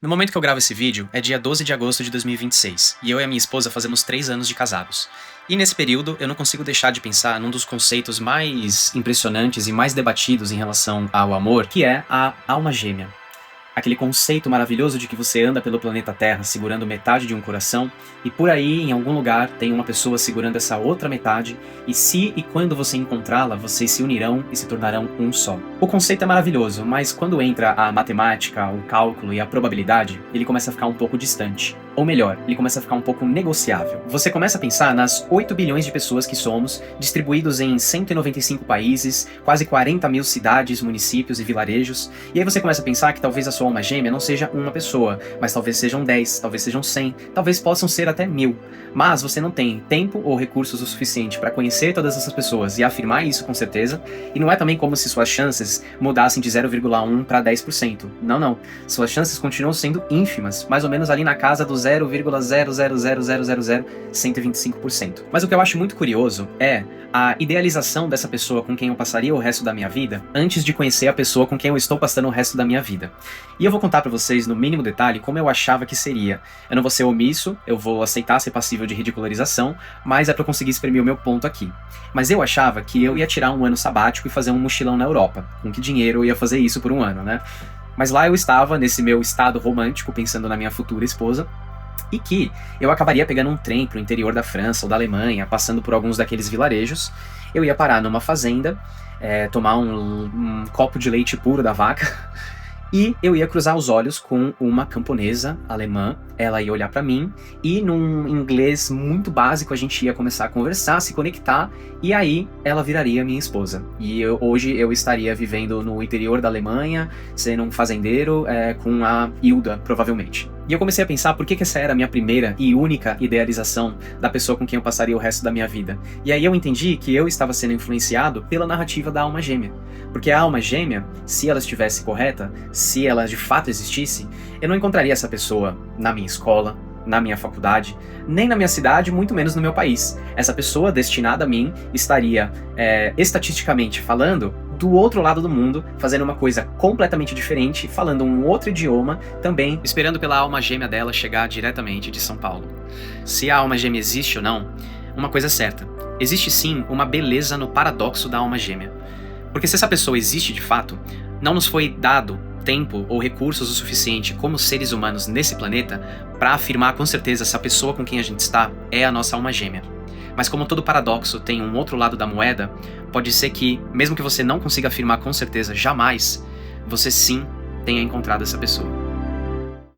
No momento que eu gravo esse vídeo, é dia 12 de agosto de 2026, e eu e a minha esposa fazemos 3 anos de casados. E nesse período, eu não consigo deixar de pensar num dos conceitos mais impressionantes e mais debatidos em relação ao amor, que é a alma gêmea. Aquele conceito maravilhoso de que você anda pelo planeta Terra segurando metade de um coração, e por aí, em algum lugar, tem uma pessoa segurando essa outra metade, e se e quando você encontrá-la, vocês se unirão e se tornarão um só. O conceito é maravilhoso, mas quando entra a matemática, o cálculo e a probabilidade, ele começa a ficar um pouco distante. Ou melhor, ele começa a ficar um pouco negociável. Você começa a pensar nas 8 bilhões de pessoas que somos, distribuídos em 195 países, quase 40 mil cidades, municípios e vilarejos, e aí você começa a pensar que talvez a sua alma gêmea não seja uma pessoa, mas talvez sejam 10, talvez sejam 100, talvez possam ser até 1000. Mas você não tem tempo ou recursos o suficiente para conhecer todas essas pessoas e afirmar isso com certeza, e não é também como se suas chances mudassem de 0,1 para 10%. Não, não. Suas chances continuam sendo ínfimas, mais ou menos ali na casa do 0,000000125%. Mas o que eu acho muito curioso é a idealização dessa pessoa com quem eu passaria o resto da minha vida antes de conhecer a pessoa com quem eu estou passando o resto da minha vida. E eu vou contar pra vocês no mínimo detalhe como eu achava que seria. Eu não vou ser omisso, eu vou aceitar ser passível de ridicularização, mas é pra eu conseguir exprimir o meu ponto aqui. Mas eu achava que eu ia tirar um ano sabático e fazer um mochilão na Europa. Com que dinheiro eu ia fazer isso por um ano, né? Mas lá eu estava, nesse meu estado romântico, pensando na minha futura esposa, e que eu acabaria pegando um trem pro interior da França ou da Alemanha, passando por alguns daqueles vilarejos. Eu ia parar numa fazenda, tomar um copo de leite puro da vaca, e eu ia cruzar os olhos com uma camponesa alemã. Ela ia olhar pra mim e num inglês muito básico a gente ia começar a conversar, se conectar, e aí ela viraria minha esposa. E hoje eu estaria vivendo no interior da Alemanha, sendo um fazendeiro com a Hilda, provavelmente. E eu comecei a pensar por que essa era a minha primeira e única idealização da pessoa com quem eu passaria o resto da minha vida. E aí eu entendi que eu estava sendo influenciado pela narrativa da alma gêmea. Porque a alma gêmea, se ela estivesse correta, se ela de fato existisse, eu não encontraria essa pessoa na minha escola, na minha faculdade, nem na minha cidade, muito menos no meu país. Essa pessoa destinada a mim estaria, estatisticamente falando, do outro lado do mundo, fazendo uma coisa completamente diferente, falando um outro idioma, também esperando pela alma gêmea dela chegar diretamente de São Paulo. Se a alma gêmea existe ou não, uma coisa é certa: existe sim uma beleza no paradoxo da alma gêmea. Porque se essa pessoa existe de fato, não nos foi dado tempo ou recursos o suficiente como seres humanos nesse planeta para afirmar com certeza se a pessoa com quem a gente está é a nossa alma gêmea. Mas como todo paradoxo tem um outro lado da moeda, pode ser que, mesmo que você não consiga afirmar com certeza jamais, você sim tenha encontrado essa pessoa.